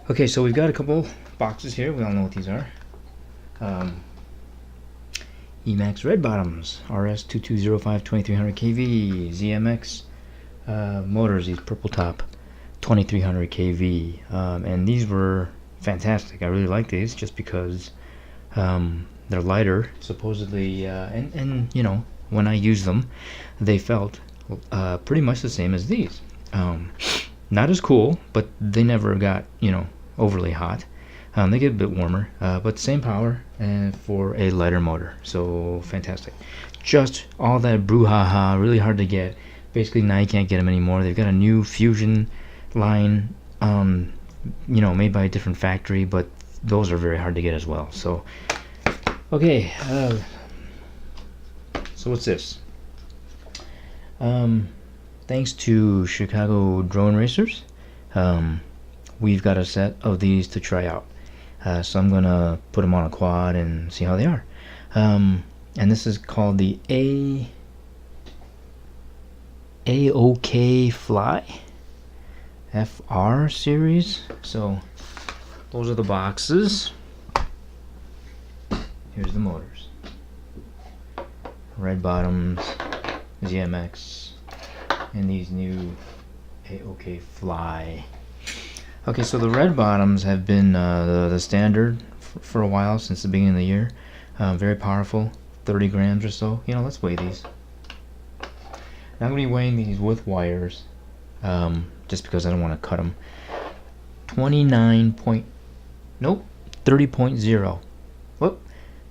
Okay, so we've got a couple boxes here. We all know what these are. Emax red bottoms, RS2205 2300 kV, ZMX motors, these purple top 2300 kV, and these were fantastic. I really like these just because they're lighter, supposedly, and you know, when I use them, they felt pretty much the same as these. Not as cool, but they never got, you know, overly hot. They get a bit warmer, but same power and for a lighter motor. So fantastic. Just all that brouhaha, really hard to get. Basically now you can't get them anymore. They've got a new Fusion line, you know, made by a different factory, but those are very hard to get as well. So, okay, so what's this? Thanks to Chicago Drone Racers, we've got a set of these to try out. So I'm gonna put them on a quad and see how they are. And this is called the AOKFly FR series. So those are the boxes. Here's the motors. Red bottoms, ZMX, and these new AOKFly. Okay, so the red bottoms have been the standard for a while, since the beginning of the year. Very powerful, 30 grams or so. You know, let's weigh these. Now I'm going to be weighing these with wires, just because I don't want to cut them. 30.0. Whoop,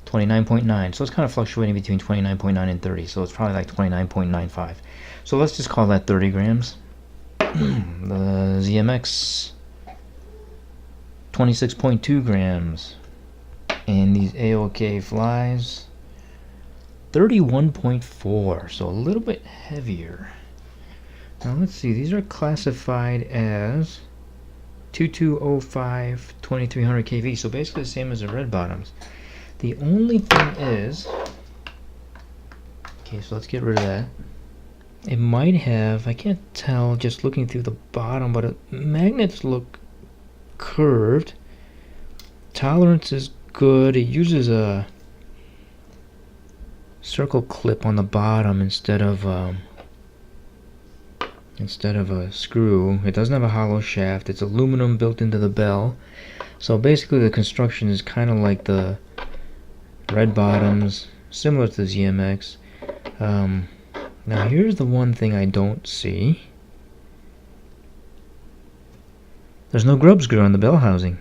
29.9. So it's kind of fluctuating between 29.9 and 30. So it's probably like 29.95. So let's just call that 30 grams. The ZMX, 26.2 grams. And these AOKFlies, 31.4. So a little bit heavier. Now let's see, these are classified as 2205 2300 kV, so basically the same as the red bottoms. The only thing is, okay, so let's get rid of that. It might have, I can't tell just looking through the bottom, but magnets look curved. Tolerance is good. It uses a circle clip on the bottom instead of a screw. It doesn't have a hollow shaft. It's aluminum built into the bell. So basically the construction is kind of like the red bottoms, similar to the ZMX. Now here's the one thing I don't see. There's no grub screw on the bell housing.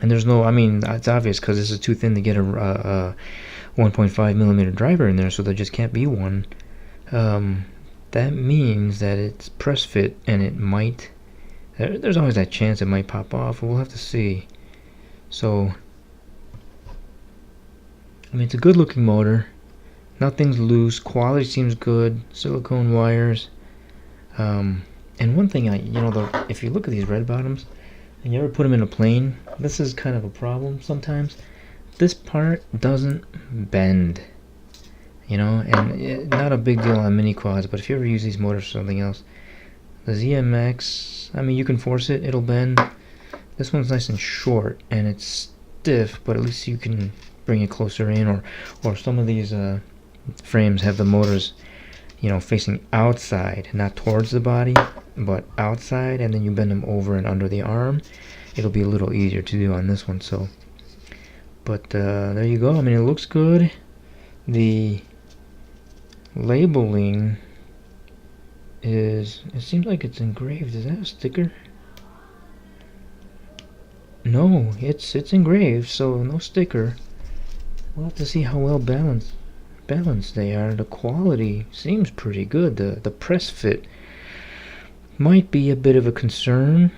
And there's no, I mean, it's obvious because this is too thin to get a 1.5 millimeter driver in there, so there just can't be one. That means that it's press fit, and it might, there's always that chance it might pop off. We'll have to see. So, I mean, it's a good looking motor. Nothing's loose. Quality seems good. Silicone wires. And one thing, if you look at these red bottoms, and you ever put them in a plane, this is kind of a problem sometimes. This part doesn't bend, you know, and not a big deal on mini quads, but if you ever use these motors for something else, the ZMX, I mean, you can force it, it'll bend. This one's nice and short, and it's stiff, but at least you can bring it closer in, or some of these frames have the motors, you know, facing outside, not towards the body, but outside, and then you bend them over and under the arm. It'll be a little easier to do on this one. So, but there you go. I mean, it looks good. The labeling is, it seems like it's engraved. Is that a sticker? No, it's engraved, so no sticker. We'll have to see how well balanced they are. The quality seems pretty good. The press fit might be a bit of a concern.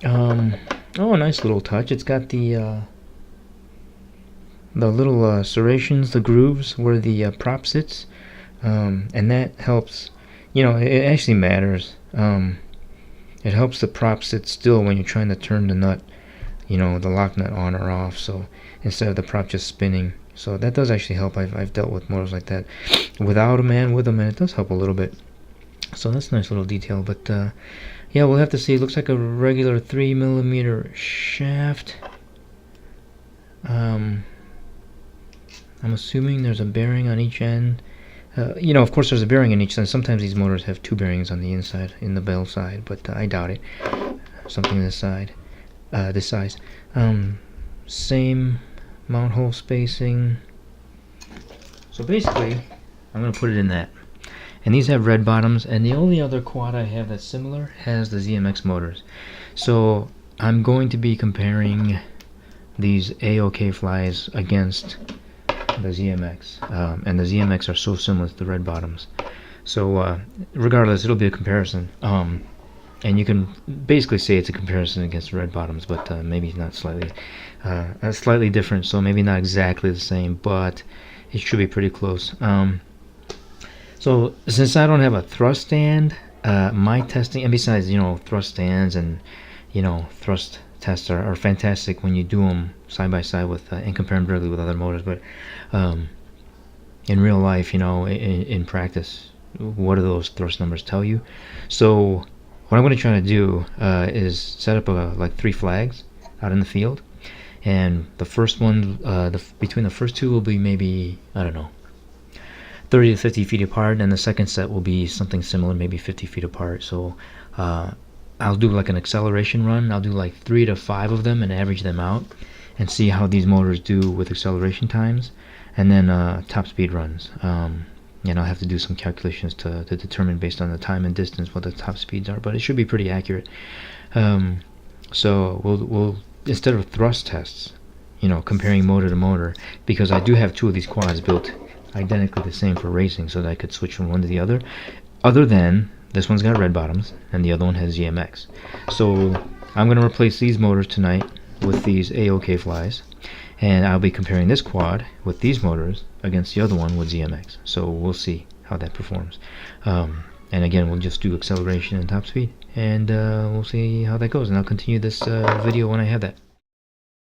Oh, a nice little touch. It's got the little serrations, the grooves where the prop sits, and that helps. You know, it actually matters. It helps the prop sit still when you're trying to turn the nut, you know, the lock nut on or off. So instead of the prop just spinning. So that does actually help. I've dealt with motors like that without them and with them, and it does help a little bit. So that's a nice little detail, but yeah, we'll have to see. It looks like a regular 3mm shaft. I'm assuming there's a bearing on each end. You know, of course there's a bearing on each end. Sometimes these motors have 2 bearings on the inside, in the bell side, but I doubt it. Something this size. Same mount hole spacing. So basically, I'm going to put it in that. And these have red bottoms, and the only other quad I have that's similar has the ZMX motors. So I'm going to be comparing these AOKFlys against the ZMX, and the ZMX are so similar to the red bottoms. So regardless, it'll be a comparison, and you can basically say it's a comparison against the red bottoms, but maybe not slightly different. So maybe not exactly the same, but it should be pretty close. So since I don't have a thrust stand, my testing, and besides, you know, thrust stands and, you know, thrust tests are fantastic when you do them side by side with and compare them directly with other motors, but in real life, you know, in practice, what do those thrust numbers tell you? So what I'm going to try to do is set up like 3 flags out in the field, and the first one, between the first 2 will be maybe, I don't know, 30 to 50 feet apart, and the second set will be something similar, maybe 50 feet apart. So I'll do like an acceleration run. I'll do like 3 to 5 of them and average them out and see how these motors do with acceleration times, and then top speed runs. And I'll have to do some calculations to determine, based on the time and distance, what the top speeds are, but it should be pretty accurate. So we'll instead of thrust tests, you know, comparing motor to motor, because I do have 2 of these quads built identically the same for racing, so that I could switch from one to the other than this one's got red bottoms and the other one has ZMX. So I'm going to replace these motors tonight with these AOKFlys, and I'll be comparing this quad with these motors against the other one with ZMX. So we'll see how that performs, and again, we'll just do acceleration and top speed, and we'll see how that goes, and I'll continue this video when I have that.